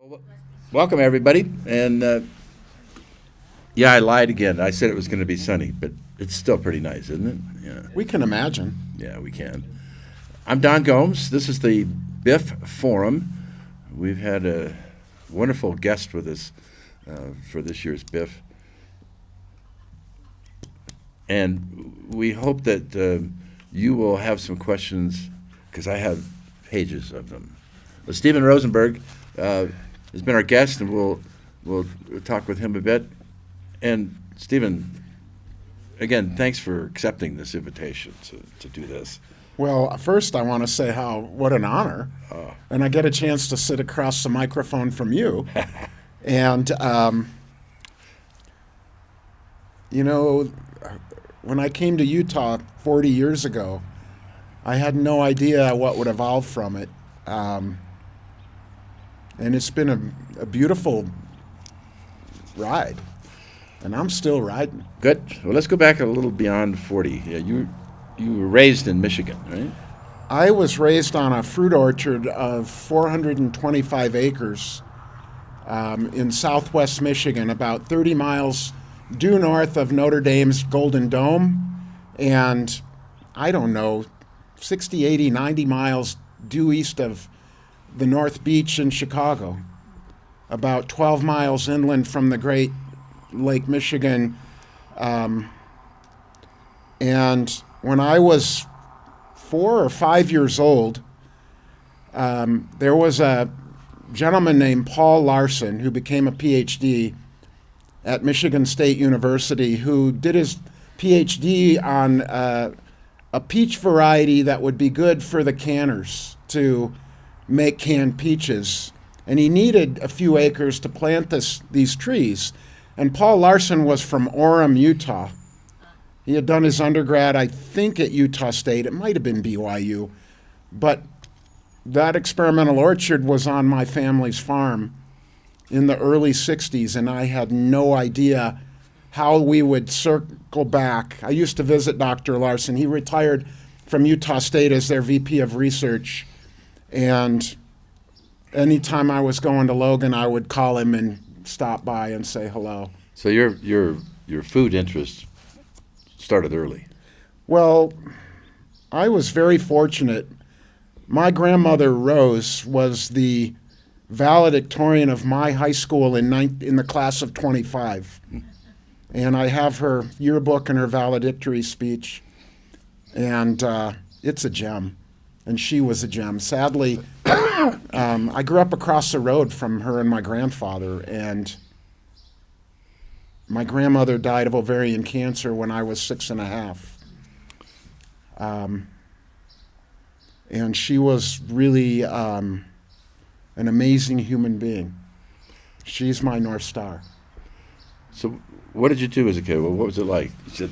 Well, welcome, everybody. And yeah, I lied again. I said it was going to be sunny, but it's still pretty nice, isn't it? Yeah. We can imagine. Yeah, we can. I'm Don Gomes. This is the BIFF Forum. We've had a wonderful guest with us for this year's BIFF. And we hope that you will have some questions, because I have pages of them. But Stephen Rosenberg has been our guest, and we'll talk with him a bit. And Stephen, again, thanks for accepting this invitation to do this. Well, first I want to say what an honor. And I get a chance to sit across the microphone from you. And, when I came to Utah 40 years ago, I had no idea what would evolve from it. And it's been a beautiful ride. And I'm still riding. Good. Well, let's go back a little beyond 40. Yeah, you were raised in Michigan, right? I was raised on a fruit orchard of 425 acres in southwest Michigan, about 30 miles due north of Notre Dame's Golden Dome, and 60, 80, 90 miles due east of the North Beach in Chicago, about 12 miles inland from the Great Lake Michigan. And when I was 4 or 5 years old, there was a gentleman named Paul Larson who became a PhD at Michigan State University, who did his PhD on a peach variety that would be good for the canners to make canned peaches. And he needed a few acres to plant these trees. And Paul Larson was from Orem, Utah. He had done his undergrad, I think, at Utah State. It might have been BYU. But that experimental orchard was on my family's farm in the early 60s, and I had no idea how we would circle back. I used to visit Dr. Larson. He retired from Utah State as their VP of research. And anytime I was going to Logan, I would call him and stop by and say hello. So your food interest started early. Well, I was very fortunate. My grandmother, Rose, was the valedictorian of my high school in the class of 25. And I have her yearbook and her valedictory speech. And it's a gem. And she was a gem. Sadly, I grew up across the road from her and my grandfather, and my grandmother died of ovarian cancer when I was 6.5. And she was really an amazing human being. She's my North Star. So what did you do as a kid? Well, what was it like? You said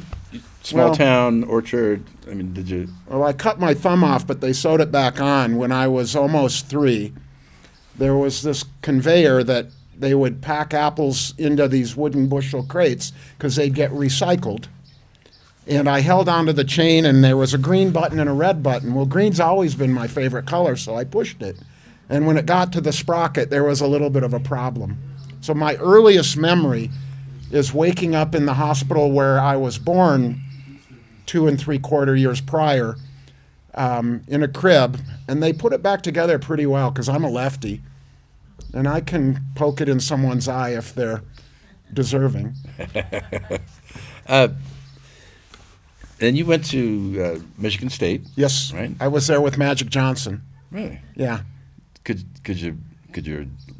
small town, orchard. I mean, did you? Well, I cut my thumb off, but they sewed it back on when I was almost 3. There was this conveyor that they would pack apples into these wooden bushel crates because they'd get recycled. And I held onto the chain, and there was a green button and a red button. Well, green's always been my favorite color, so I pushed it. And when it got to the sprocket, there was a little bit of a problem. So my earliest memory is waking up in the hospital where I was born 2 3/4 years prior, in a crib, and they put it back together pretty well because I'm a lefty, and I can poke it in someone's eye if they're deserving. And you went to Michigan State. Yes, right? I was there with Magic Johnson. Really? Yeah. Could you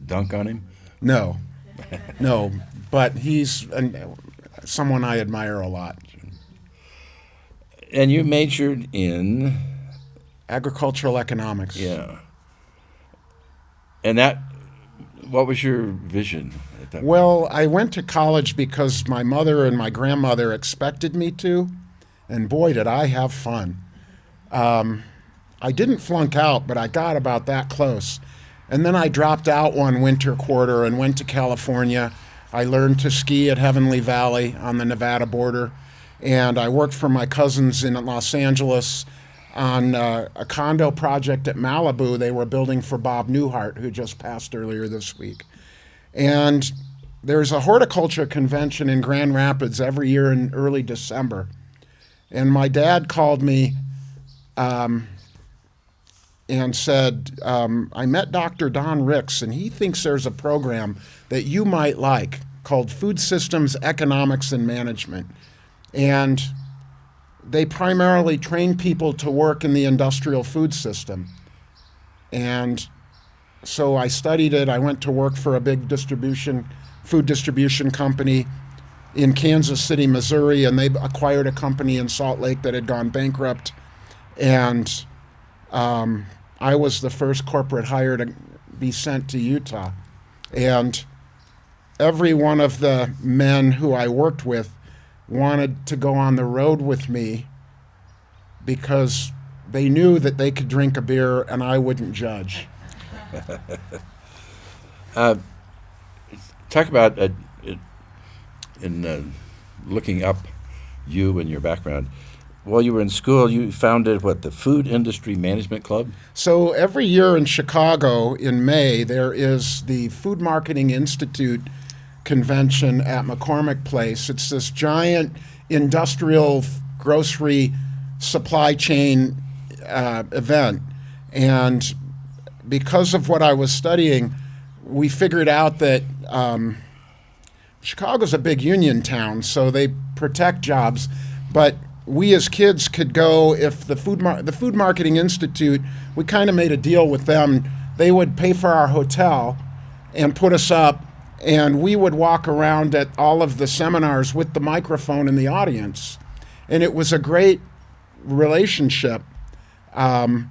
dunk on him? No, but he's someone I admire a lot. And you majored in agricultural economics. Yeah. And what was your vision at that Well, I went to college because my mother and my grandmother expected me to, and boy, did I have fun. I didn't flunk out, but I got about that close. And then I dropped out one winter quarter and went to California. I learned to ski at Heavenly Valley on the Nevada border, and I worked for my cousins in Los Angeles. on a condo project at Malibu they were building for Bob Newhart, who just passed earlier this week. And there's a horticulture convention in Grand Rapids every year in early December. And my dad called me and said, I met Dr. Don Ricks, and he thinks there's a program that you might like called Food Systems Economics and Management. And they primarily train people to work in the industrial food system. And so I studied it. I went to work for a big food distribution company in Kansas City, Missouri, and they acquired a company in Salt Lake that had gone bankrupt. And I was the first corporate hire to be sent to Utah. And every one of the men who I worked with wanted to go on the road with me because they knew that they could drink a beer and I wouldn't judge. Talk about looking up you and your background. While you were in school, you founded the Food Industry Management Club? So every year in Chicago in May, there is the Food Marketing Institute convention at McCormick Place. It's this giant industrial grocery supply chain event. And because of what I was studying, we figured out that Chicago's a big union town, so they protect jobs. But we as kids could go, if the Food Marketing Institute, we kind of made a deal with them. They would pay for our hotel and put us up, and we would walk around at all of the seminars with the microphone in the audience. And it was a great relationship. And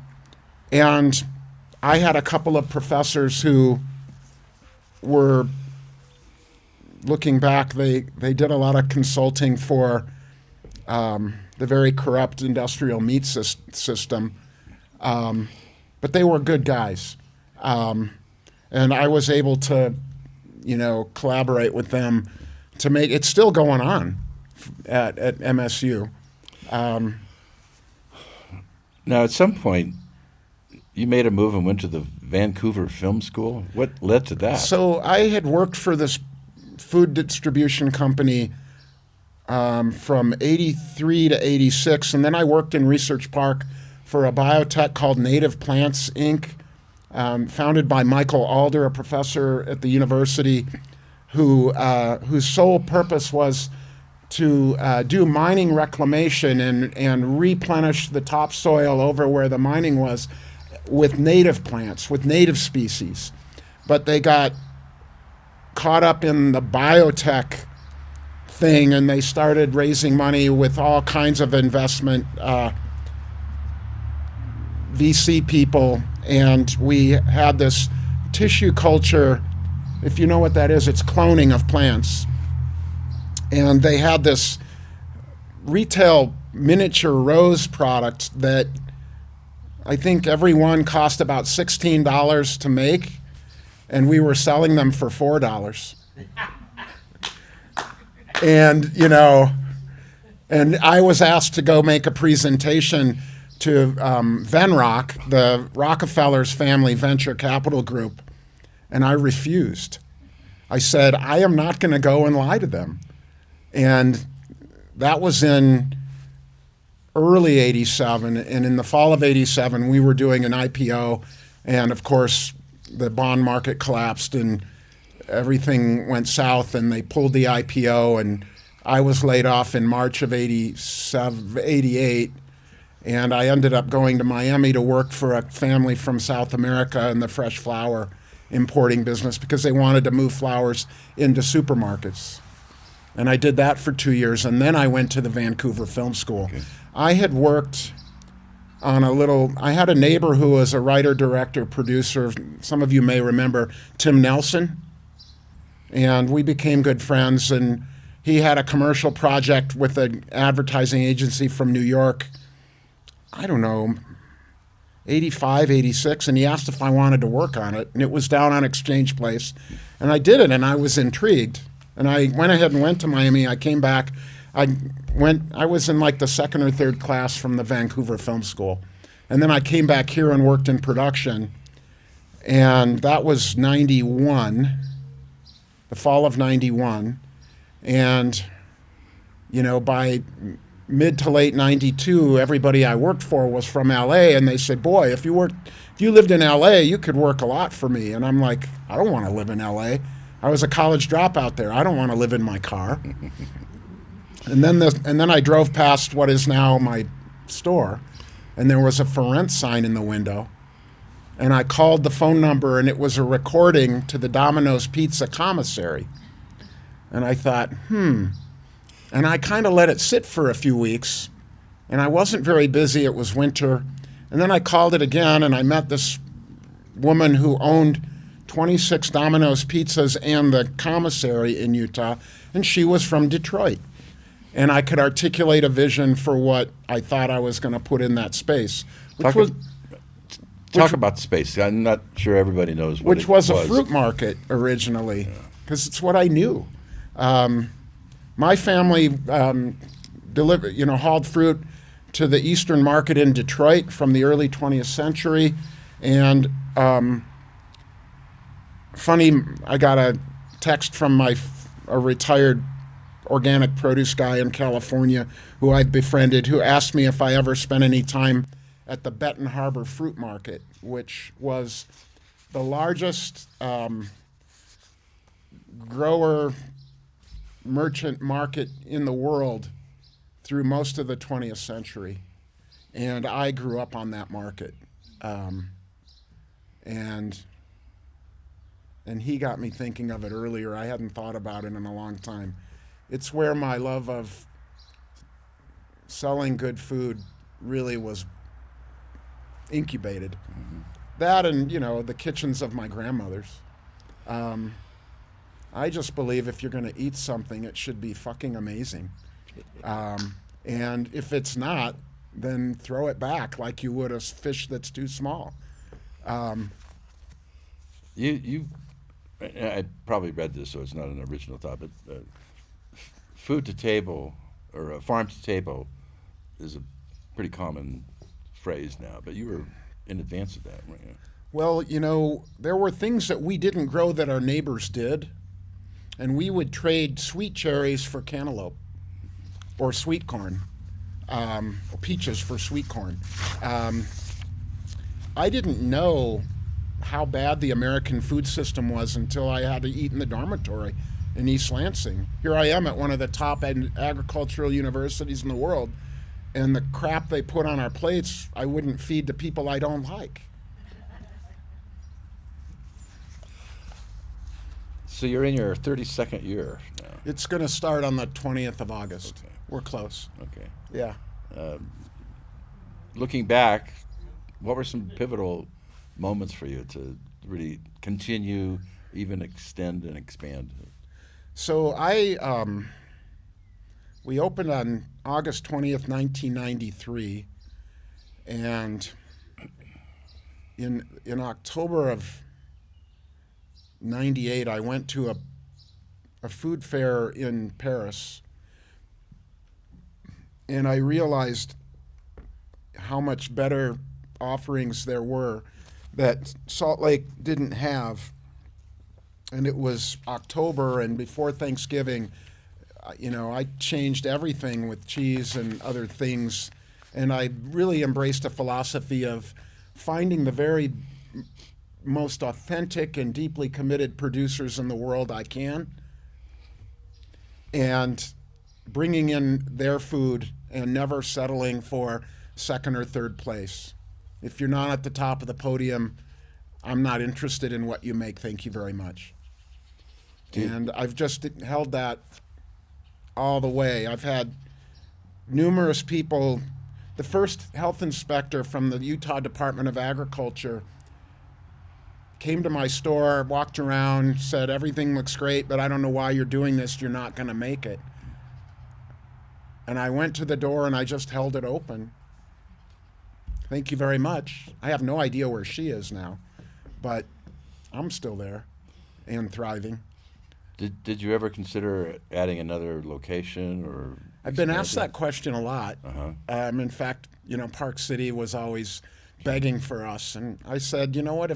I had a couple of professors who were, looking back, they did a lot of consulting for the very corrupt industrial meat system. But they were good guys. And I was able to collaborate with them to make it's still going on at MSU. Now, at some point, you made a move and went to the Vancouver Film School. What led to that? So I had worked for this food distribution company from 83 to 86, and then I worked in Research Park for a biotech called Native Plants, Inc., founded by Michael Alder, a professor at the university, whose sole purpose was to do mining reclamation and replenish the topsoil over where the mining was with native plants, with native species. But they got caught up in the biotech thing, and they started raising money with all kinds of investment VC people, and we had this tissue culture. If you know what that is, it's cloning of plants. And they had this retail miniature rose product that I think every one cost about $16 to make, and we were selling them for $4. And and I was asked to go make a presentation to Venrock, the Rockefeller's family venture capital group, and I refused. I said, I am not going to go and lie to them. And that was in early 87, and in the fall of 87, we were doing an IPO, and of course, the bond market collapsed, and everything went south, and they pulled the IPO, and I was laid off in March of 88, and I ended up going to Miami to work for a family from South America in the fresh flower importing business because they wanted to move flowers into supermarkets. And I did that for 2 years, and then I went to the Vancouver Film School. Okay. I had worked on I had a neighbor who was a writer, director, producer. Some of you may remember Tim Nelson. And we became good friends, and he had a commercial project with an advertising agency from New York, I don't know, 85, 86, and he asked if I wanted to work on it, and it was down on Exchange Place. And I did it, and I was intrigued. And I went ahead and went to Miami. I came back. I was in like the second or third class from the Vancouver Film School. And then I came back here and worked in production. And that was 91, the fall of 91. And, you know, by mid to late 92, everybody I worked for was from LA. And they said, boy, if you lived in LA, you could work a lot for me. And I'm like, I don't want to live in LA. I was a college dropout there. I don't want to live in my car. And then I drove past what is now my store, and there was a for rent sign in the window. And I called the phone number, and it was a recording to the Domino's Pizza commissary. And I thought, And I kind of let it sit for a few weeks, and I wasn't very busy. It was winter. And then I called it again, and I met this woman who owned 26 Domino's Pizzas and the commissary in Utah, and she was from Detroit. And I could articulate a vision for what I thought I was going to put in that space. Talk about the space. I'm not sure everybody knows what which was a fruit market originally, because it's what I knew. My family hauled fruit to the Eastern Market in Detroit from the early 20th century. And funny, I got a text from a retired organic produce guy in California who I'd befriended, who asked me if I ever spent any time at the Benton Harbor Fruit Market, which was the largest grower merchant market in the world through most of the 20th century. And I grew up on that market. And he got me thinking of it earlier. I hadn't thought about it in a long time. It's where my love of selling good food really was incubated. Mm-hmm. That and, the kitchens of my grandmothers. I just believe if you're going to eat something, it should be fucking amazing. And if it's not, then throw it back like you would a fish that's too small. I probably read this, so it's not an original thought, but food to table or farm to table is a pretty common phrase now, but you were in advance of that, weren't you? Well, there were things that we didn't grow that our neighbors did, and we would trade sweet cherries for cantaloupe or sweet corn, or peaches for sweet corn. I didn't know how bad the American food system was until I had to eat in the dormitory in East Lansing. Here I am at one of the top agricultural universities in the world, and the crap they put on our plates, I wouldn't feed to people I don't like. So you're in your 32nd year now. It's going to start on the 20th of August. Okay. We're close. Okay. Yeah. Looking back, what were some pivotal moments for you to really continue, even extend and expand? So we opened on August 20th, 1993, and in October of 98, I went to a food fair in Paris, and I realized how much better offerings there were that Salt Lake didn't have. And it was October, and before Thanksgiving, I changed everything with cheese and other things, and I really embraced a philosophy of finding the very most authentic and deeply committed producers in the world I can, and bringing in their food and never settling for second or third place. If you're not at the top of the podium, I'm not interested in what you make. Thank you very much. And I've just held that all the way. I've had numerous people. The first health inspector from the Utah Department of Agriculture came to my store, walked around, said, everything looks great, but I don't know why you're doing this. You're not going to make it. And I went to the door and I just held it open. Thank you very much. I have no idea where she is now, but I'm still there and thriving. Did you ever consider adding another location or? I've been asked that question a lot. Uh-huh. In fact, Park City was always begging for us. And I said, you know what,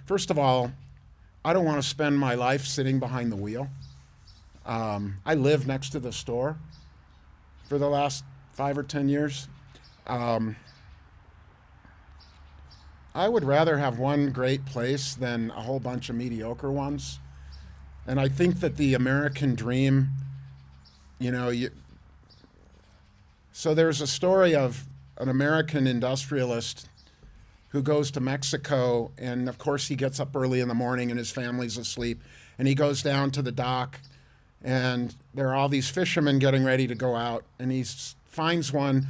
first of all, I don't want to spend my life sitting behind the wheel. I live next to the store for the last 5 or 10 years. I would rather have one great place than a whole bunch of mediocre ones. And I think that the American dream, so there's a story of an American industrialist who goes to Mexico, and of course he gets up early in the morning and his family's asleep, and he goes down to the dock, and there are all these fishermen getting ready to go out, and he finds one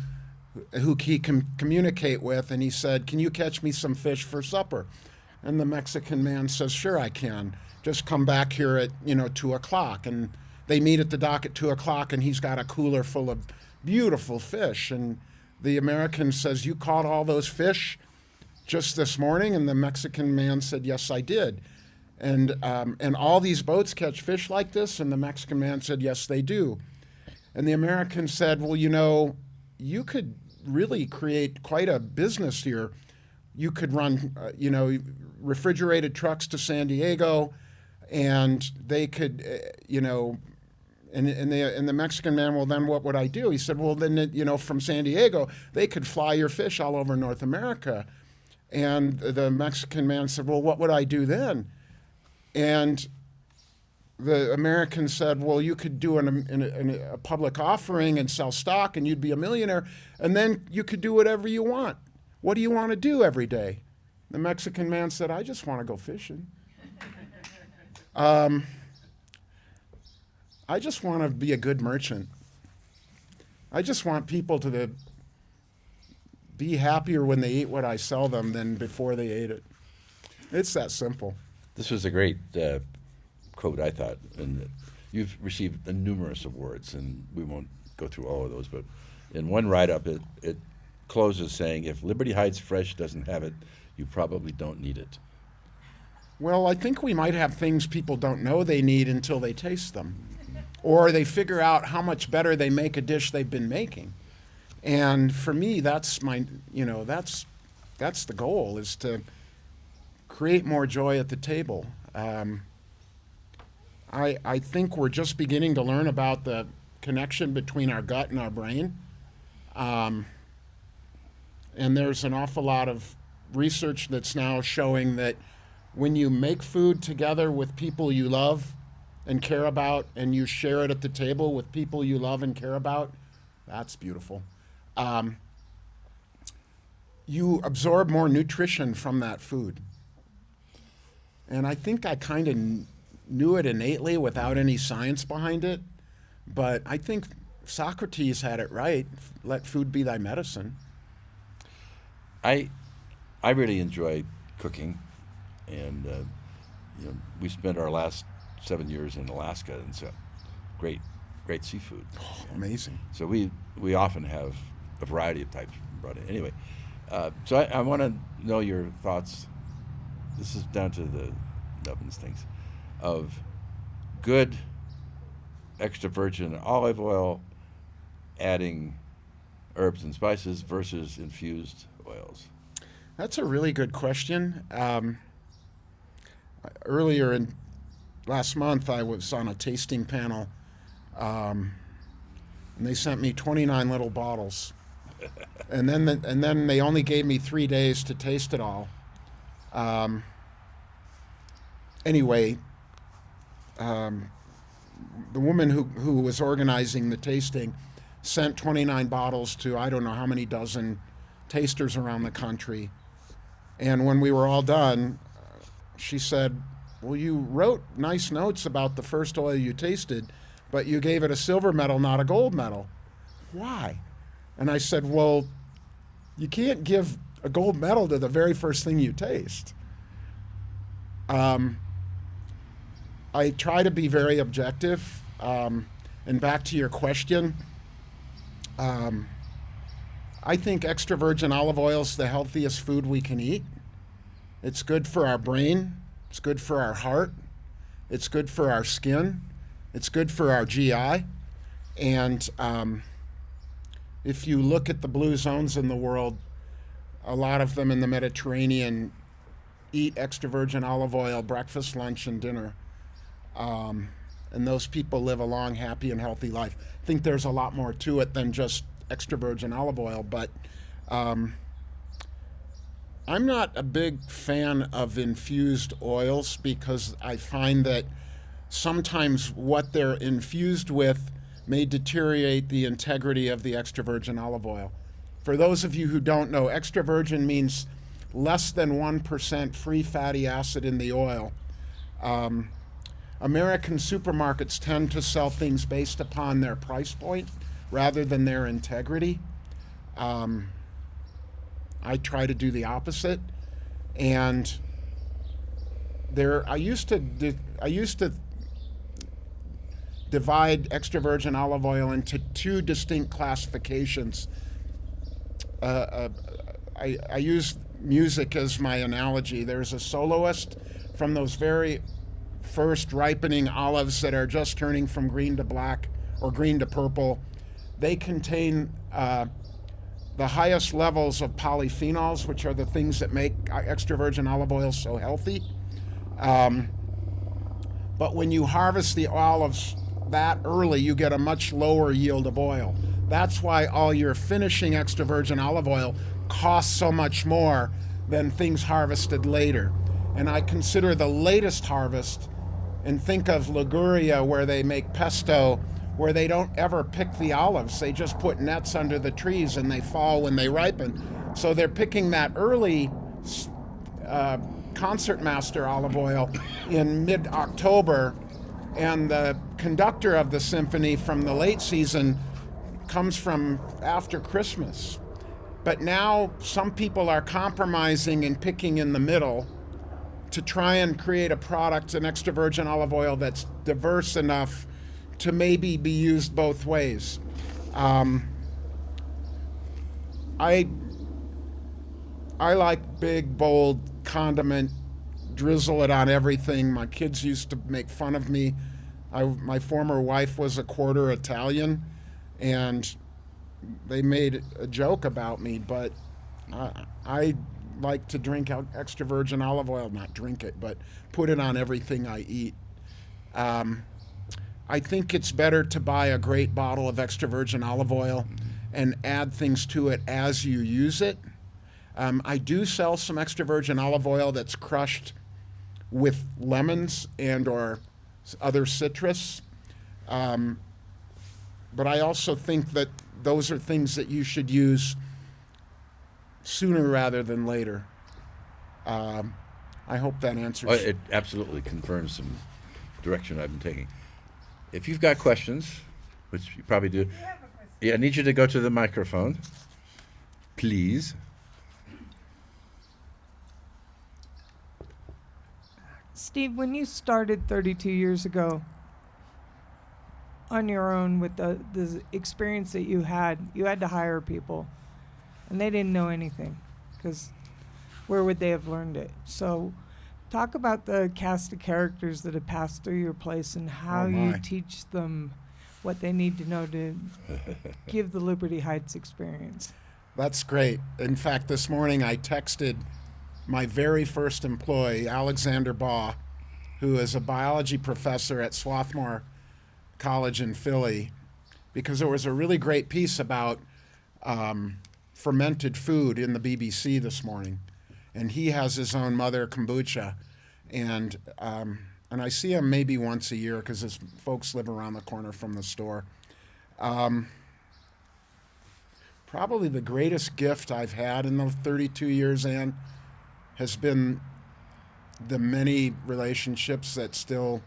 who he can communicate with, and he said, "Can you catch me some fish for supper?" And the Mexican man says, "Sure, I can. Just come back here at 2:00." And they meet at the dock at 2:00, and he's got a cooler full of beautiful fish. And the American says, "You caught all those fish just this morning?" And the Mexican man said, "Yes, I did." And all these boats catch fish like this? And the Mexican man said, "Yes, they do." And the American said, "Well, you could really create quite a business here. You could run, refrigerated trucks to San Diego, and they could, And the Mexican man, "Well, then what would I do?" He said, "Well, then, from San Diego, they could fly your fish all over North America." And the Mexican man said, "Well, what would I do then?" And the American said, "Well, you could do a public offering and sell stock, and you'd be a millionaire, and then you could do whatever you want. What do you want to do every day?" The Mexican man said, "I just want to go fishing. I just want to be a good merchant. I just want people to be happier when they eat what I sell them than before they ate it. It's that simple." This was a great quote, I thought, and you've received numerous awards, and we won't go through all of those, but in one write-up, it closes saying, "If Liberty Heights Fresh doesn't have it, you probably don't need it." Well, I think we might have things people don't know they need until they taste them, or they figure out how much better they make a dish they've been making. And for me, that's that's the goal, is to create more joy at the table. I think we're just beginning to learn about the connection between our gut and our brain. And there's an awful lot of research that's now showing that when you make food together with people you love and care about, and you share it at the table with people you love and care about, that's beautiful. You absorb more nutrition from that food. And I think I kind of knew it innately without any science behind it, but I think Socrates had it right. Let food be thy medicine. I really enjoy cooking, and we spent our last 7 years in Alaska, and so great seafood. Oh, amazing. So we often have a variety of types brought in. Anyway, so I want to know your thoughts. This is down to the nubbins things of good extra virgin olive oil, adding herbs and spices versus infused oils. That's a really good question. Last month, I was on a tasting panel, and they sent me 29 little bottles, and then they only gave me 3 days to taste it all. Anyway, the woman who was organizing the tasting sent 29 bottles to I don't know how many dozen tasters around the country. And when we were all done, she said, "Well, you wrote nice notes about the first oil you tasted, but you gave it a silver medal, not a gold medal. Why?" And I said, "Well, you can't give a gold medal to the very first thing you taste." I try to be very objective. And back to your question, I think extra virgin olive oil is the healthiest food we can eat. It's good for our brain. It's good for our heart. It's good for our skin. It's good for our GI. And if you look at the blue zones in the world, a lot of them in the Mediterranean eat extra virgin olive oil breakfast, lunch, and dinner. And those people live a long, happy, and healthy life. I think there's a lot more to it than just extra virgin olive oil, but I'm not a big fan of infused oils because I find that sometimes what they're infused with may deteriorate the integrity of the extra virgin olive oil. For those of you who don't know, extra virgin means less than 1% free fatty acid in the oil. American supermarkets tend to sell things based upon their price point rather than their integrity. I try to do the opposite, and I used to divide extra virgin olive oil into two distinct classifications. I use music as my analogy. There's a soloist from those very first ripening olives that are just turning from green to black or green to purple. They contain the highest levels of polyphenols, which are the things that make extra virgin olive oil so healthy. But when you harvest the olives that early, you get a much lower yield of oil. That's why all your finishing extra virgin olive oil costs so much more than things harvested later. And I consider the latest harvest, and think of Liguria where they make pesto, where they don't ever pick the olives. They just put nets under the trees and they fall when they ripen. So they're picking that early concertmaster olive oil in mid-October, and the conductor of the symphony from the late season comes from after Christmas. But now some people are compromising and picking in the middle to try and create a product, an extra virgin olive oil that's diverse enough to maybe be used both ways. I like big, bold condiment, drizzle it on everything. My kids used to make fun of me. My former wife was a quarter Italian, and they made a joke about me, but I like to drink extra virgin olive oil, not drink it, but put it on everything I eat. I think it's better to buy a great bottle of extra virgin olive oil and add things to it as you use it. I do sell some extra virgin olive oil that's crushed with lemons and or other citrus. But I also think that those are things that you should use sooner rather than later. I hope that answers. It absolutely confirms some direction I've been taking. If you've got questions, which you probably do, yeah, I need you to go to the microphone, please. Steve, when you started 32 years ago on your own with the experience that you had to hire people, and they didn't know anything, because where would they have learned it? So talk about the cast of characters that have passed through your place and how you teach them what they need to know to give the Liberty Heights experience. That's great. In fact, this morning I texted my very first employee, Alexander Baugh, who is a biology professor at Swarthmore College in Philly, because there was a really great piece about fermented food in the BBC this morning. And he has his own mother kombucha. And I see him maybe once a year because his folks live around the corner from the store. Probably the greatest gift I've had in the 32 years, Ann, has been the many relationships that still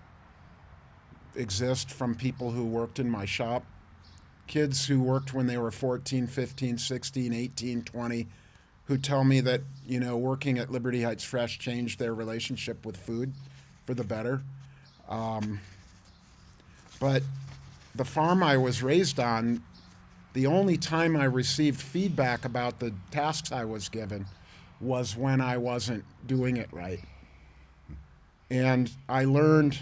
exist from people who worked in my shop. Kids who worked when they were 14, 15, 16, 18, 20, who tell me that, working at Liberty Heights Fresh changed their relationship with food for the better. But the farm I was raised on, the only time I received feedback about the tasks I was given was when I wasn't doing it right. And I learned,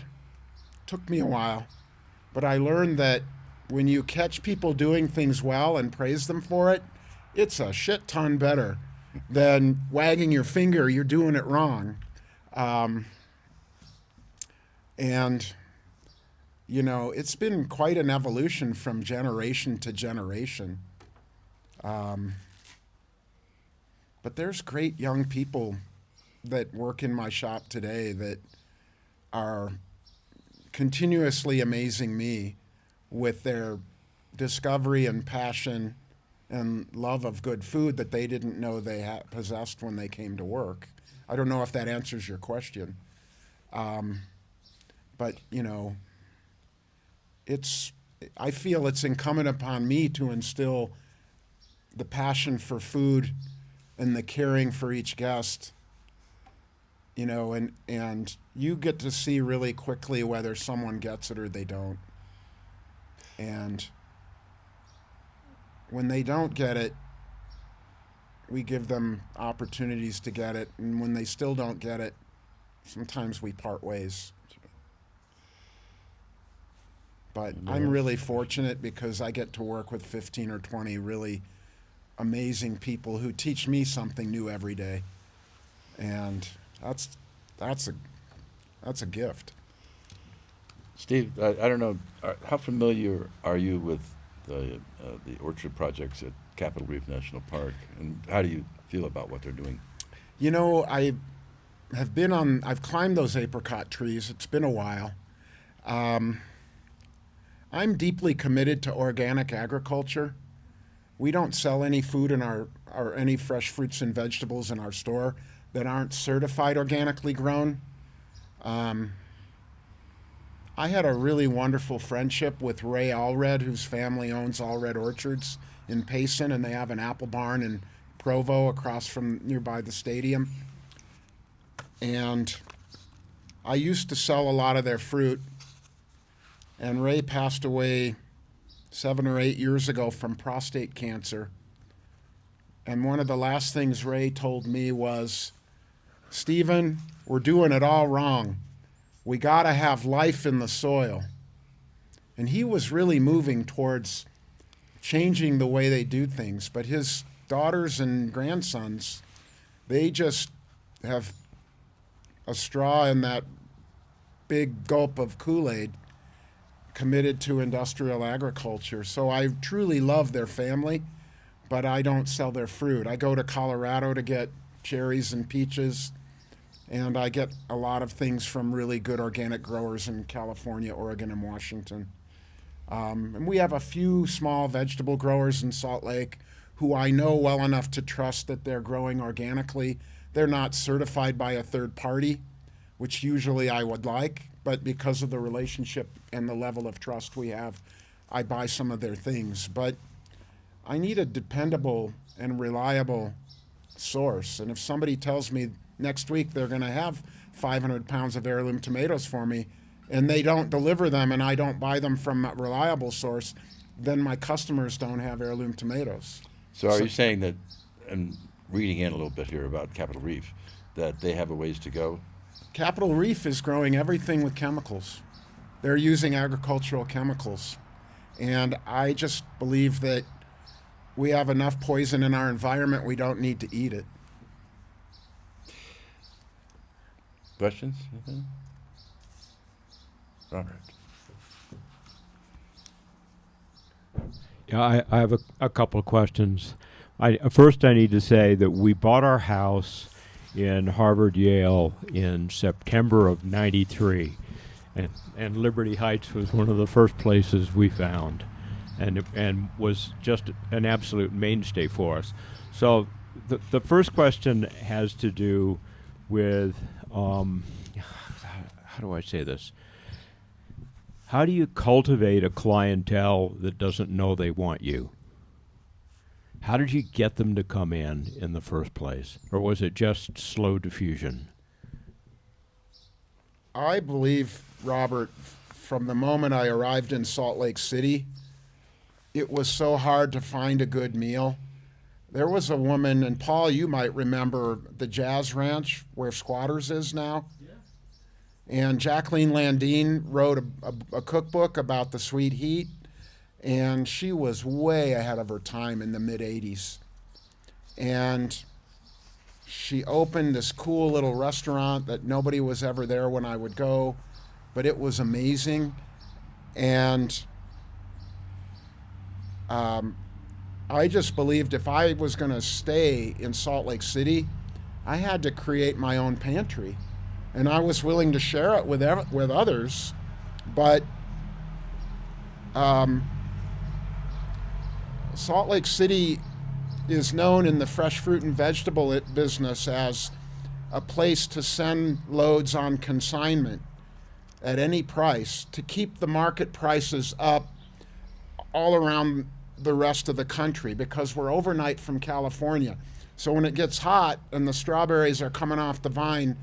took me a while, but I learned that when you catch people doing things well and praise them for it, it's a shit ton better than wagging your finger, you're doing it wrong. And, you know, it's been quite an evolution from generation to generation. But there's great young people that work in my shop today that are continuously amazing me with their discovery and passion and love of good food that they didn't know they possessed when they came to work. I don't know if that answers your question. But, you know, I feel it's incumbent upon me to instill the passion for food and the caring for each guest, you know, and you get to see really quickly whether someone gets it or they don't. And when they don't get it, we give them opportunities to get it. And when they still don't get it, sometimes we part ways. But I'm really fortunate because I get to work with 15 or 20 really amazing people who teach me something new every day. And that's a gift. Steve, I don't know, how familiar are you with the orchard projects at Capitol Reef National Park, and how do you feel about what they're doing? You know, I've climbed those apricot trees. It's been a while. I'm deeply committed to organic agriculture. We don't sell any food in or any fresh fruits and vegetables in our store that aren't certified organically grown. I had a really wonderful friendship with Ray Allred, whose family owns Allred Orchards in Payson, and they have an apple barn in Provo across from nearby the stadium. And I used to sell a lot of their fruit, and Ray passed away 7 or 8 years ago from prostate cancer. And one of the last things Ray told me was, "Stephen, we're doing it all wrong. We got to have life in the soil." And he was really moving towards changing the way they do things. But his daughters and grandsons, they just have a straw in that big gulp of Kool-Aid, committed to industrial agriculture. So I truly love their family, but I don't sell their fruit. I go to Colorado to get cherries and peaches, and I get a lot of things from really good organic growers in California, Oregon, and Washington. And we have a few small vegetable growers in Salt Lake who I know well enough to trust that they're growing organically. They're not certified by a third party, which usually I would like, but because of the relationship and the level of trust we have, I buy some of their things. But I need a dependable and reliable source. And if somebody tells me next week they're going to have 500 pounds of heirloom tomatoes for me, and they don't deliver them and I don't buy them from a reliable source, then my customers don't have heirloom tomatoes. So are you saying that, and reading in a little bit here about Capitol Reef, that they have a ways to go? Capitol Reef is growing everything with chemicals. They're using agricultural chemicals. And I just believe that we have enough poison in our environment, we don't need to eat it. Questions? Anything? Robert. Yeah, I have a couple of questions. First, I need to say that we bought our house in Harvard Yale in September of '93, and Liberty Heights was one of the first places we found, and was just an absolute mainstay for us. So the first question has to do with how do I say this? How do you cultivate a clientele that doesn't know they want you? How did you get them to come in the first place? Or was it just slow diffusion? I believe, Robert, from the moment I arrived in Salt Lake City, it was so hard to find a good meal. There was a woman, and Paul, you might remember the Jazz Ranch where Squatters is now. Yeah. And Jacqueline Landine wrote a cookbook about the sweet heat, and she was way ahead of her time in the mid-'80s. And She opened this cool little restaurant that nobody was ever there when I would go, but it was amazing. And I just believed if I was going to stay in Salt Lake City, I had to create my own pantry. And I was willing to share it with others, but Salt Lake City is known in the fresh fruit and vegetable business as a place to send loads on consignment at any price to keep the market prices up all around the rest of the country, because we're overnight from California. So when it gets hot and the strawberries are coming off the vine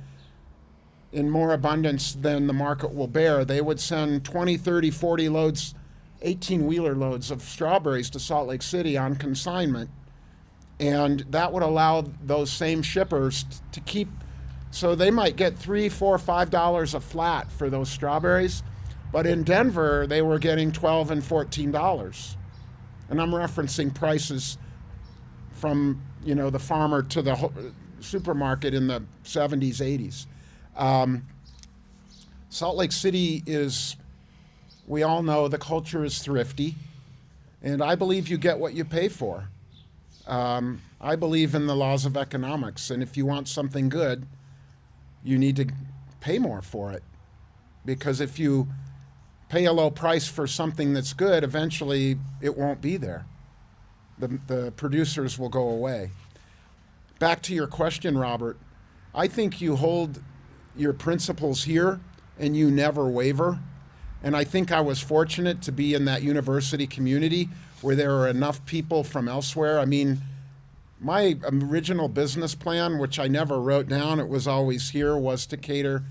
in more abundance than the market will bear, they would send 20, 30, 40 loads, 18-wheeler loads of strawberries to Salt Lake City on consignment. And that would allow those same shippers to keep, so they might get $3, $4, $5 a flat for those strawberries. But in Denver, they were getting $12 and $14. And I'm referencing prices from, the farmer to the supermarket in the 70s, 80s. Salt Lake City is, we all know the culture is thrifty, and I believe you get what you pay for. I believe in the laws of economics, and if you want something good, you need to pay more for it. Because if you pay a low price for something that's good, eventually it won't be there. The producers will go away. Back to your question, Robert, I think you hold your principles here and you never waver. And I think I was fortunate to be in that university community where there are enough people from elsewhere. I mean, my original business plan, which I never wrote down, it was always here, was to cater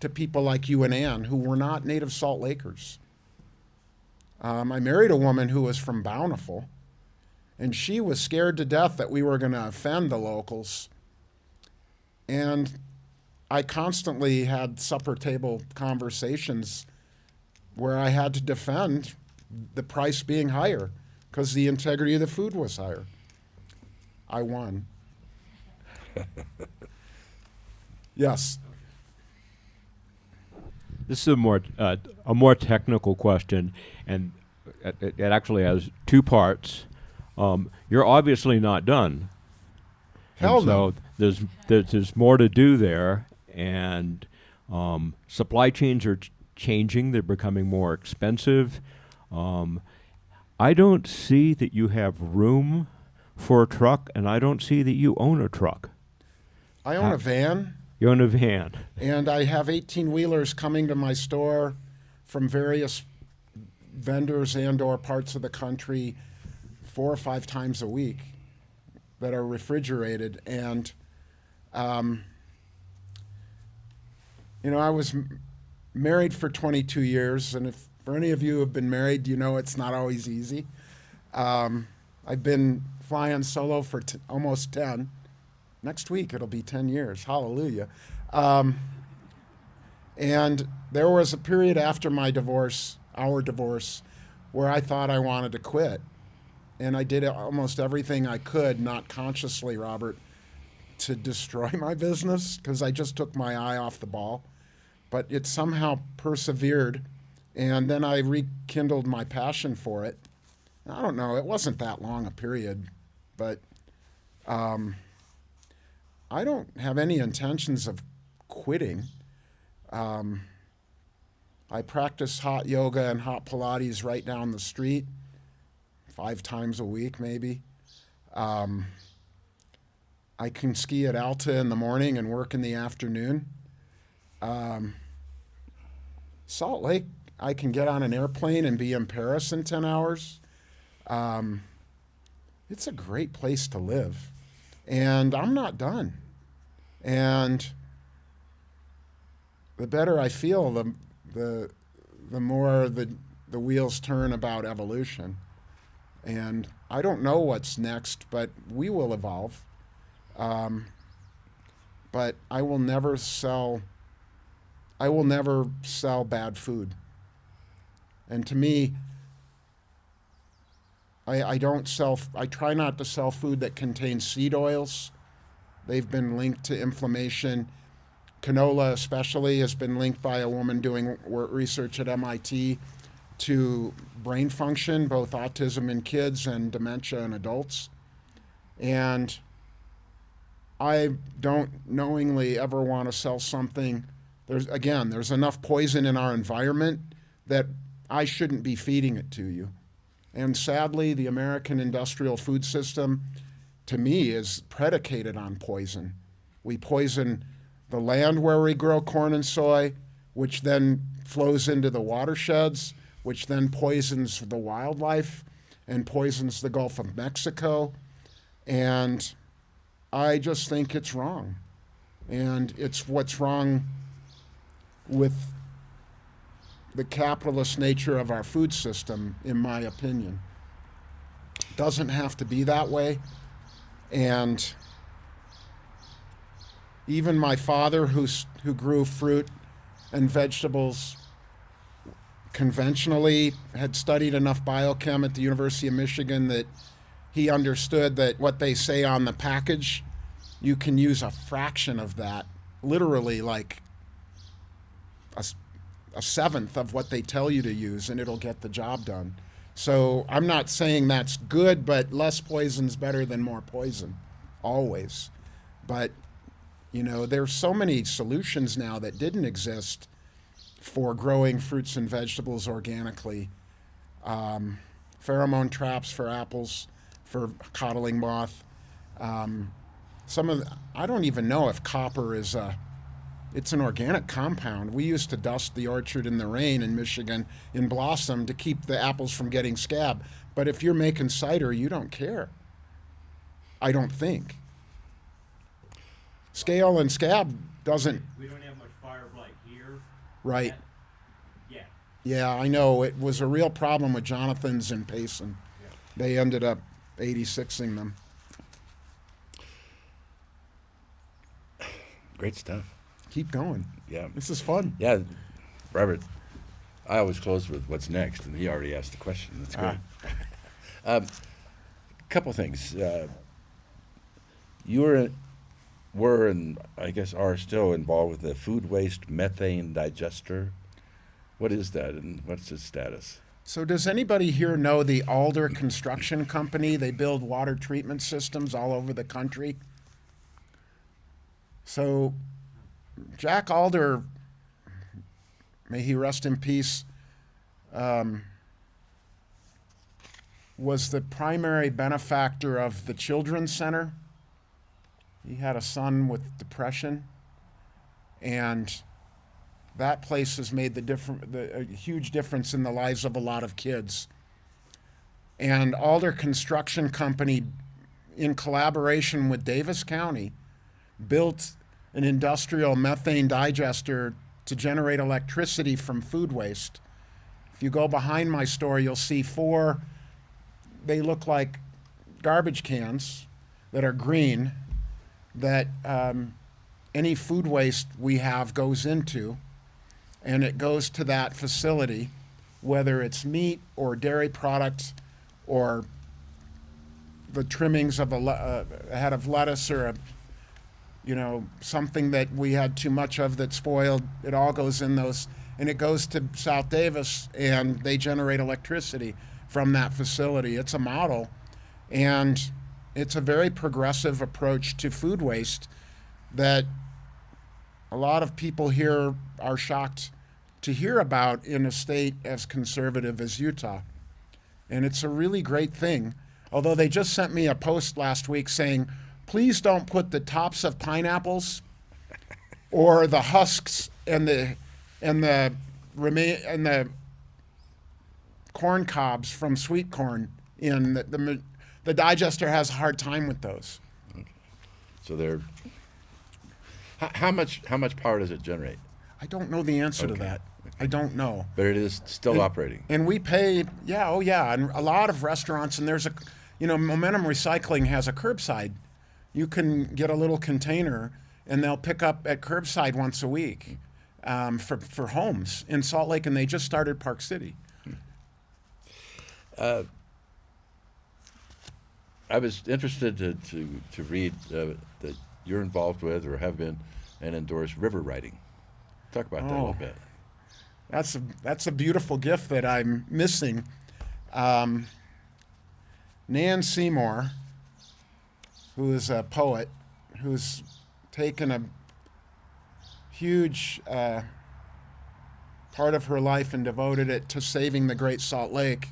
to people like you and Ann, who were not native Salt Lakers. I married a woman who was from Bountiful, and she was scared to death that we were going to offend the locals. And I constantly had supper table conversations where I had to defend the price being higher because the integrity of the food was higher. I won. Yes. This is a more technical question, and it actually has two parts. You're obviously not done. Hell And no. So there's more to do there, and supply chains are changing. They're becoming more expensive. I don't see that you have room for a truck, and I don't see that you own a truck. I own a van. You own a van. And I have 18-wheelers coming to my store from various vendors and or parts of the country 4 or 5 times a week that are refrigerated. And, I was married for 22 years. And if for any of you who have been married, it's not always easy. I've been flying solo for almost 10. Next week, it'll be 10 years. Hallelujah. And there was a period after my divorce, our divorce, where I thought I wanted to quit. And I did almost everything I could, not consciously, Robert, to destroy my business because I just took my eye off the ball. But it somehow persevered. And then I rekindled my passion for it. I don't know, it wasn't that long a period, but I don't have any intentions of quitting. I practice hot yoga and hot Pilates right down the street 5 times a week, maybe. I can ski at Alta in the morning and work in the afternoon. Salt Lake, I can get on an airplane and be in Paris in 10 hours. It's a great place to live. And I'm not done. And the better I feel, the more the wheels turn about evolution. And I don't know what's next, but we will evolve. But I will never sell bad food. And to me, I try not to sell food that contains seed oils They've been linked to inflammation. Canola especially has been linked by a woman doing research at MIT to brain function, both autism in kids and dementia in adults. And I don't knowingly ever want to sell something. There's enough poison in our environment that I shouldn't be feeding it to you. And sadly, the American industrial food system, to me, is predicated on poison. We poison the land where we grow corn and soy, which then flows into the watersheds, which then poisons the wildlife and poisons the Gulf of Mexico. And I just think it's wrong. And it's what's wrong with the capitalist nature of our food system, in my opinion. Doesn't have to be that way. And even my father, who grew fruit and vegetables conventionally, had studied enough biochem at the University of Michigan that he understood that what they say on the package, you can use a fraction of that, literally like a seventh of what they tell you to use, and it'll get the job done. So I'm not saying that's good, but less poison's better than more poison, always. But, you know, there's so many solutions now that didn't exist for growing fruits and vegetables organically. Pheromone traps for apples, for coddling moth. I don't even know if copper is it's an organic compound. We used to dust the orchard in the rain in Michigan in Blossom to keep the apples from getting scab. But if you're making cider, you don't care. I don't think. Scale and scab doesn't. We don't have much fire blight here. Right. Yeah. Yeah, I know. It was a real problem with Jonathan's in Payson. Yeah. They ended up 86ing them. Great stuff. Keep going. Yeah. This is fun. Yeah, Robert, I always close with what's next, and he already asked the question. That's great. Couple things. You were and I guess are still involved with the food waste methane digester. What is that, and what's its status? So does anybody here know the Alder Construction Company? They build water treatment systems all over the country. So Jack Alder, may he rest in peace, was the primary benefactor of the Children's Center. He had a son with depression, and that place has made a huge difference in the lives of a lot of kids. And Alder Construction Company, in collaboration with Davis County, built an industrial methane digester to generate electricity from food waste. If you go behind my store, you'll see 4, they look like garbage cans that are green, that any food waste we have goes into, and it goes to that facility, whether it's meat or dairy products or the trimmings of a head of lettuce or something that we had too much of that spoiled. It all goes in those, and it goes to South Davis, and they generate electricity from that facility. It's a model, and it's a very progressive approach to food waste that a lot of people here are shocked to hear about in a state as conservative as Utah. And it's a really great thing. Although they just sent me a post last week saying, please don't put the tops of pineapples or the husks and the corn cobs from sweet corn in. The digester has a hard time with those. Okay. So they're how much power does it generate? I don't know the answer to that. I don't know. But it is still operating. And we pay, and a lot of restaurants, and there's Momentum Recycling has a curbside. You can get a little container, and they'll pick up at curbside once a week for homes in Salt Lake, and they just started Park City. I was interested to read that you're involved with or have been and endorse river riding. Talk about that a little bit. That's a beautiful gift that I'm missing. Nan Seymour, who is a poet, who's taken a huge part of her life and devoted it to saving the Great Salt Lake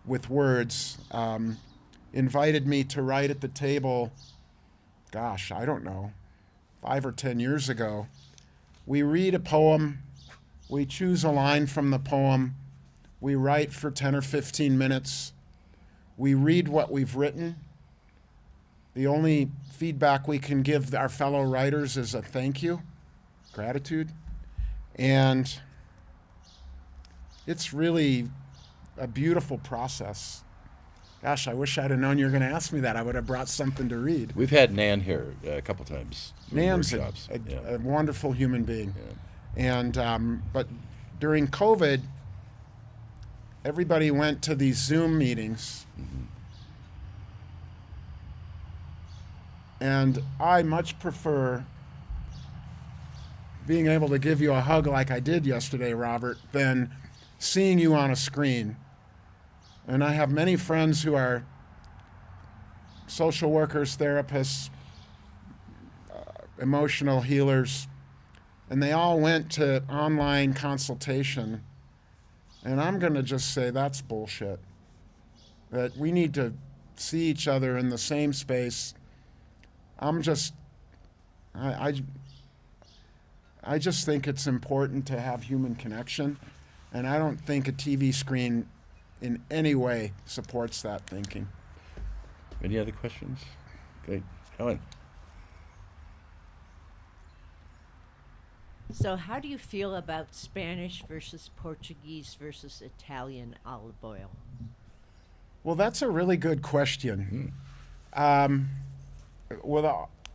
with words, invited me to write at the table, gosh, I don't know, 5 or 10 years ago. We read a poem, we choose a line from the poem, we write for 10 or 15 minutes, we read what we've written. The only feedback we can give our fellow writers is a thank you, gratitude, and it's really a beautiful process. Gosh, I wish I'd have known you were going to ask me that. I would have brought something to read. We've had Nan here a couple times. Nan's workshops. a wonderful human being. Yeah. And but during COVID, everybody went to these Zoom meetings. Mm-hmm. And I much prefer being able to give you a hug like I did yesterday, Robert, than seeing you on a screen. And I have many friends who are social workers, therapists, emotional healers, and they all went to online consultation. And I'm going to just say that's bullshit. That we need to see each other in the same space. I just think it's important to have human connection, and I don't think a TV screen in any way supports that thinking. Any other questions? Okay, Helen. So how do you feel about Spanish versus Portuguese versus Italian olive oil? Well, that's a really good question. With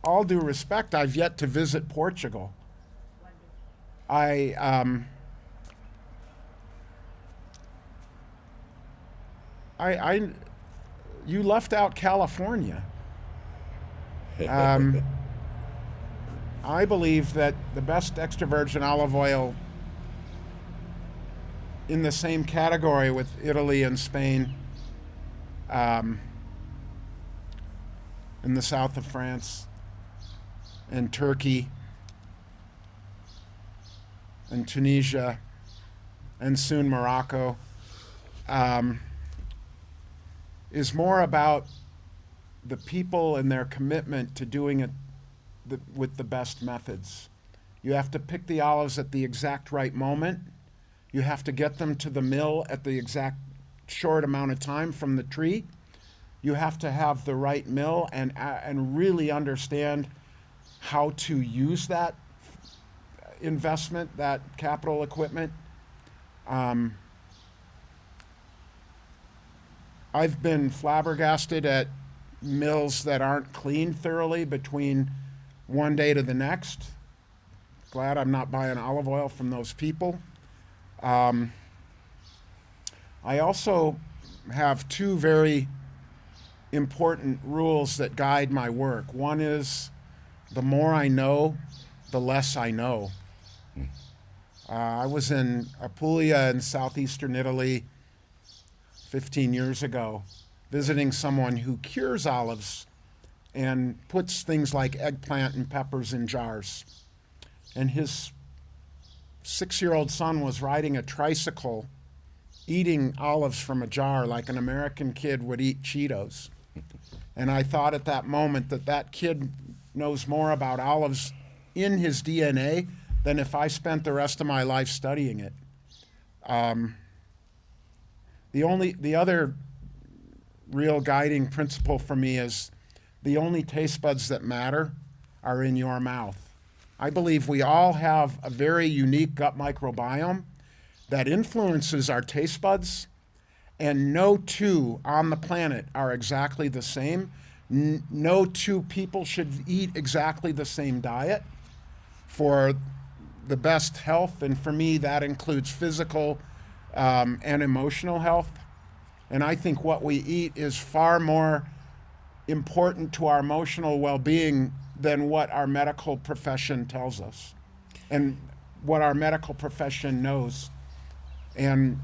all due respect, I've yet to visit Portugal. You left out California. I believe that the best extra virgin olive oil in the same category with Italy and Spain, in the south of France and Turkey and Tunisia and soon Morocco, is more about the people and their commitment to doing it with the best methods. You have to pick the olives at the exact right moment. You have to get them to the mill at the exact short amount of time from the tree. You have to have the right mill and really understand how to use that investment, that capital equipment. I've been flabbergasted at mills that aren't cleaned thoroughly between one day to the next. Glad I'm not buying olive oil from those people. I also have two very important rules that guide my work. One is the more I know, the less I know. I was in Apulia in southeastern Italy 15 years ago, visiting someone who cures olives and puts things like eggplant and peppers in jars. And his 6-year-old son was riding a tricycle, eating olives from a jar like an American kid would eat Cheetos. And I thought at that moment that that kid knows more about olives in his DNA than if I spent the rest of my life studying it. The other real guiding principle for me is the only taste buds that matter are in your mouth. I believe we all have a very unique gut microbiome that influences our taste buds, and no two on the planet are exactly the same. No two people should eat exactly the same diet for the best health, and for me that includes physical and emotional health. And I think what we eat is far more important to our emotional well-being than what our medical profession tells us and what our medical profession knows. And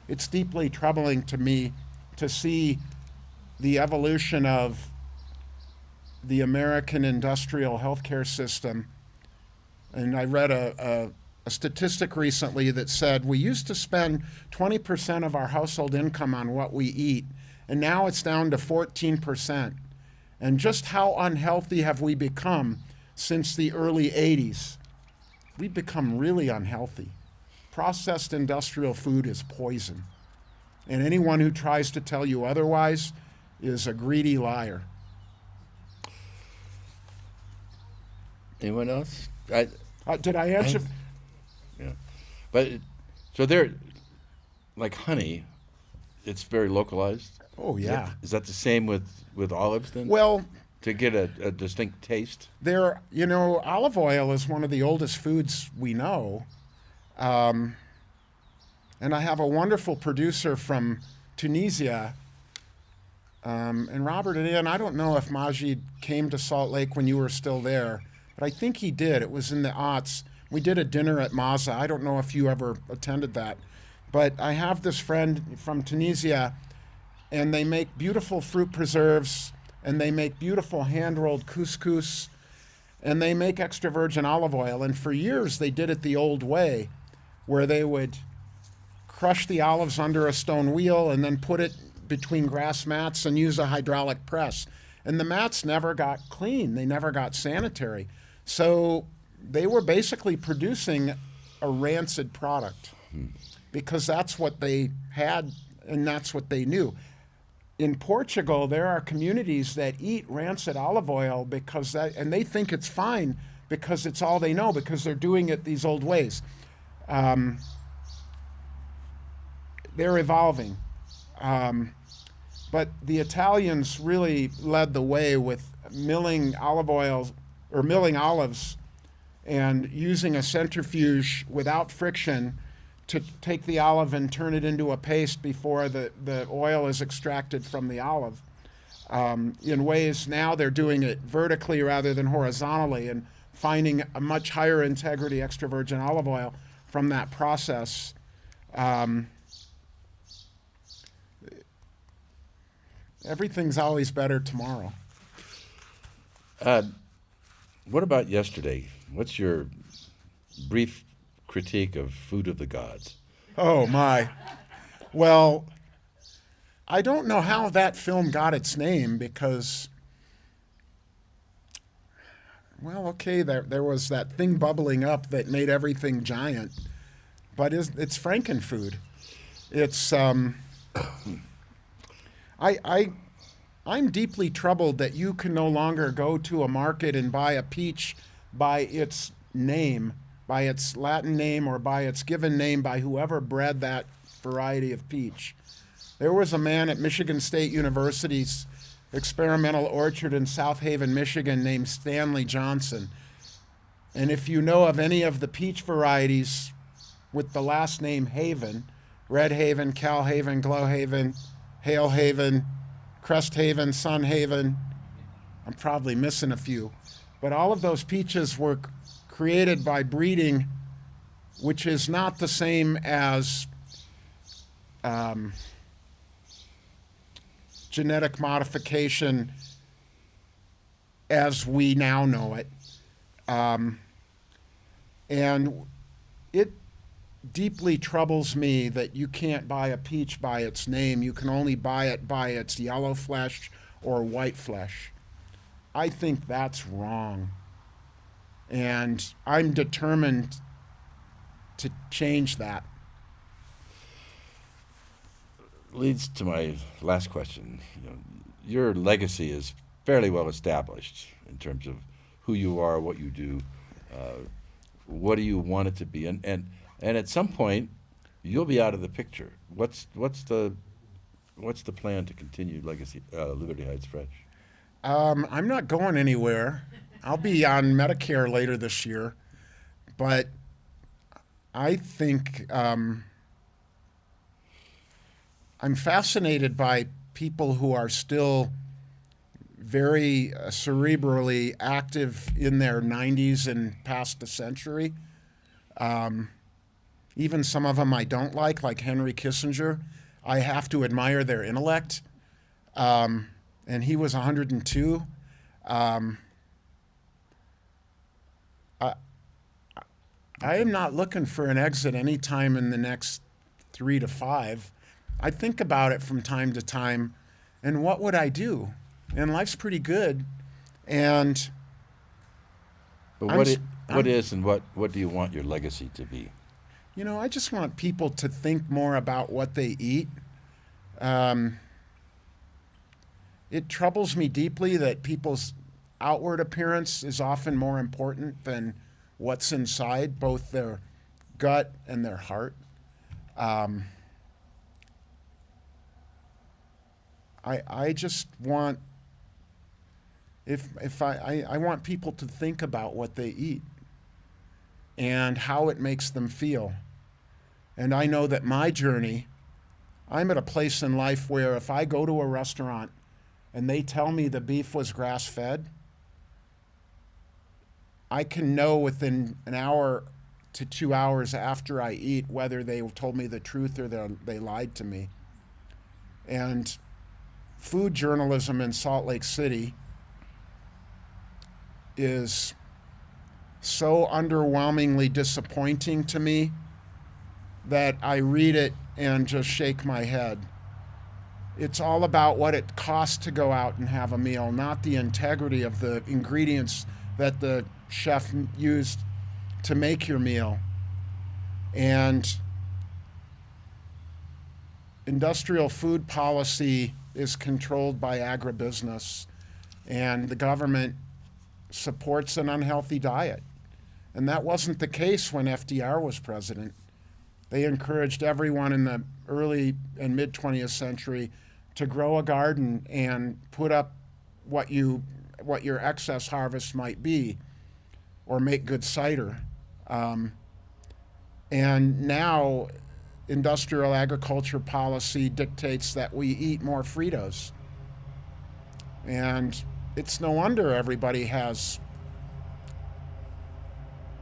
it's deeply troubling to me to see the evolution of the American industrial healthcare system. And I read a statistic recently that said we used to spend 20% of our household income on what we eat, and now it's down to 14%. And just how unhealthy have we become since the early 80s? We've become really unhealthy. Processed industrial food is poison. And anyone who tries to tell you otherwise is a greedy liar. Anyone else? Did I answer? Yeah. But so they're like honey, it's very localized. Oh, yeah. Is that the same with olives then? Well, to get a distinct taste? olive oil is one of the oldest foods we know. And I have a wonderful producer from Tunisia. And Robert and Ann, I don't know if Majid came to Salt Lake when you were still there, but I think he did. It was in the aughts. We did a dinner at Maza. I don't know if you ever attended that. But I have this friend from Tunisia, and they make beautiful fruit preserves, and they make beautiful hand-rolled couscous, and they make extra virgin olive oil. And for years, they did it the old way, where they would crush the olives under a stone wheel and then put it between grass mats and use a hydraulic press. And the mats never got clean. They never got sanitary. So they were basically producing a rancid product because that's what they had and that's what they knew. In Portugal, there are communities that eat rancid olive oil because and they think it's fine because it's all they know, because they're doing it these old ways. They're evolving. But the Italians really led the way with milling olive oil or milling olives and using a centrifuge without friction to take the olive and turn it into a paste before the oil is extracted from the olive. In ways now they're doing it vertically rather than horizontally and finding a much higher integrity extra virgin olive oil from that process. Everything's always better tomorrow. What about yesterday? What's your brief critique of Food of the Gods? Oh, my. Well, I don't know how that film got its name because, well, okay, there was that thing bubbling up that made everything giant, but it's Frankenfood. It's, I'm deeply troubled that you can no longer go to a market and buy a peach by its name, by its Latin name or by its given name by whoever bred that variety of peach. There was a man at Michigan State University's experimental orchard in South Haven, Michigan named Stanley Johnson. And if you know of any of the peach varieties with the last name Haven, Red Haven, Cal Haven, Glow Haven, Hale Haven, Crest Haven, Sun Haven, I'm probably missing a few, but all of those peaches were created by breeding, which is not the same as genetic modification as we now know it. And it deeply troubles me that you can't buy a peach by its name. You can only buy it by its yellow flesh or white flesh. I think that's wrong. And I'm determined to change that. Leads to my last question. Your legacy is fairly well established in terms of who you are, what you do, what do you want it to be, and at some point you'll be out of the picture. What's the plan to continue legacy Liberty Heights Fresh? I'm not going anywhere. I'll be on Medicare later this year, but I think I'm fascinated by people who are still very cerebrally active in their 90s and past the century. Even some of them I don't like Henry Kissinger. I have to admire their intellect. And he was 102. I am not looking for an exit anytime in the next 3 to 5. I think about it from time to time, and what would I do? And life's pretty good. And But I'm what s- what I'm- is and what do you want your legacy to be? you know, I just want people to think more about what they eat. It troubles me deeply that people's outward appearance is often more important than what's inside, both their gut and their heart. I just want if I want people to think about what they eat and how it makes them feel. And I know that my journey, I'm at a place in life where if I go to a restaurant and they tell me the beef was grass-fed, I can know within an hour to 2 hours after I eat whether they told me the truth or they lied to me. And food journalism in Salt Lake City is so underwhelmingly disappointing to me that I read it and just shake my head. It's all about what it costs to go out and have a meal, not the integrity of the ingredients that the chef used to make your meal. And industrial food policy is controlled by agribusiness, and the government supports an unhealthy diet. And that wasn't the case when FDR was president. They encouraged everyone in the early and mid 20th century to grow a garden and put up what your excess harvest might be, or make good cider. And now industrial agriculture policy dictates that we eat more Fritos. And it's no wonder everybody has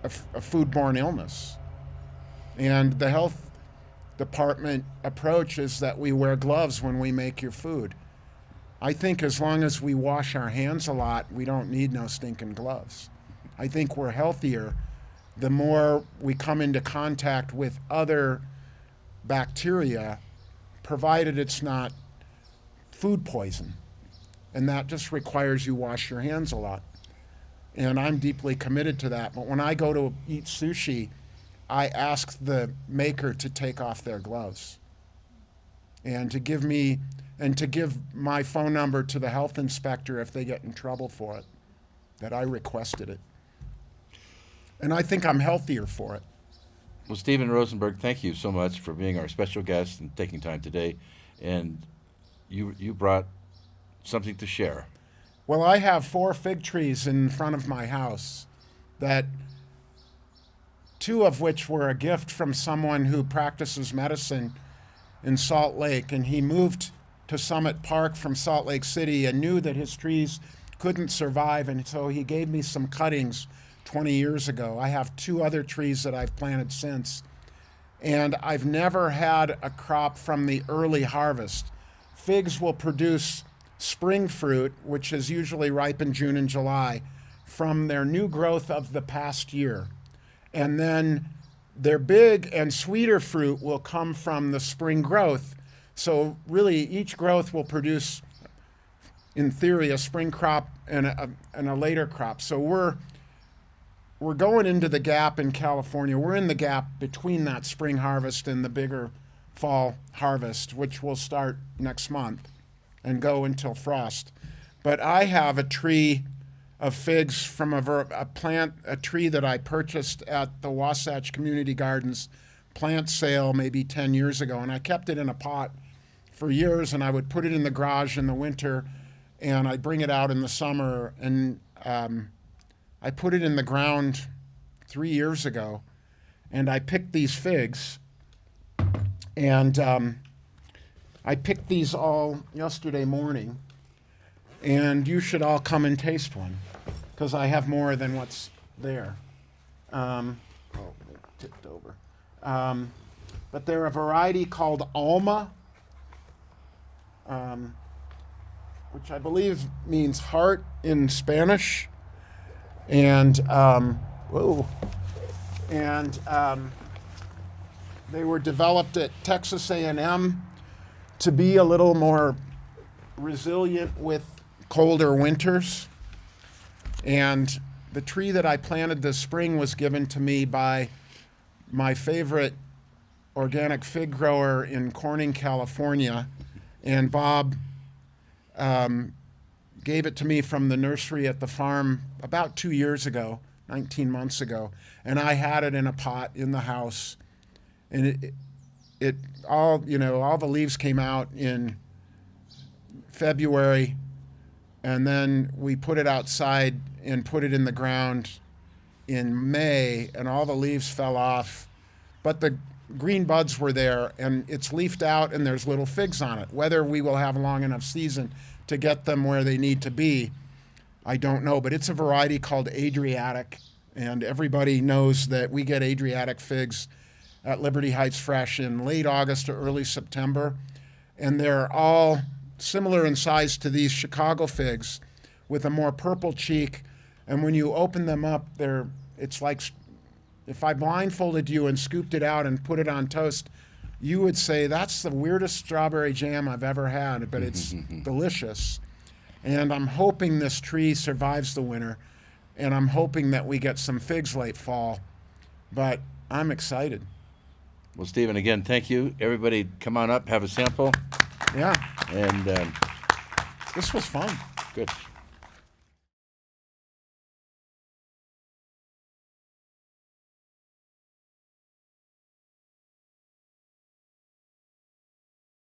a foodborne illness. And the health department approach is that we wear gloves when we make your food. I think as long as we wash our hands a lot, we don't need no stinking gloves. I think we're healthier the more we come into contact with other bacteria, provided it's not food poison. And that just requires you wash your hands a lot. And I'm deeply committed to that. But when I go to eat sushi, I ask the maker to take off their gloves and to give my phone number to the health inspector if they get in trouble for it, that I requested it. And I think I'm healthier for it. Well, Stephen Rosenberg, thank you so much for being our special guest and taking time today. And you brought something to share. Well, I have 4 fig trees in front of my house, that 2 of which were a gift from someone who practices medicine in Salt Lake. And he moved to Summit Park from Salt Lake City and knew that his trees couldn't survive. And so he gave me some cuttings 20 years ago. I have 2 other trees that I've planted since. And I've never had a crop from the early harvest. Figs will produce spring fruit, which is usually ripe in June and July, from their new growth of the past year. And then their big and sweeter fruit will come from the spring growth. So really each growth will produce, in theory, a spring crop and a later crop. So we're going into the gap in California. We're in the gap between that spring harvest and the bigger fall harvest, which will start next month and go until frost. But I have a tree of figs from a tree that I purchased at the Wasatch Community Gardens plant sale maybe 10 years ago. And I kept it in a pot for years, and I would put it in the garage in the winter, and I'd bring it out in the summer. And I put it in the ground 3 years ago, and I picked these figs. And I picked these all yesterday morning. and you should all come and taste one, because I have more than what's there. Oh, they tipped over. But they're a variety called Alma, which I believe means heart in Spanish. And they were developed at Texas A&M to be a little more resilient with colder winters. And the tree that I planted this spring was given to me by my favorite organic fig grower in Corning, California. And Bob gave it to me from the nursery at the farm about 2 years ago, 19 months ago. And I had it in a pot in the house. And all the leaves came out in February, and then we put it outside and put it in the ground in May, and all the leaves fell off, but the green buds were there, and it's leafed out, and there's little figs on it. Whether we will have a long enough season to get them where they need to be, I don't know, but it's a variety called Adriatic, and everybody knows that we get Adriatic figs at Liberty Heights Fresh in late August or early September, and they're all similar in size to these Chicago figs with a more purple cheek, and when you open them up, it's like if I blindfolded you and scooped it out and put it on toast, you would say, that's the weirdest strawberry jam I've ever had, but it's delicious. And I'm hoping this tree survives the winter, and I'm hoping that we get some figs late fall, but I'm excited. Well, Stephen, again, thank you. Everybody, come on up, have a sample. Yeah, And this was fun. good.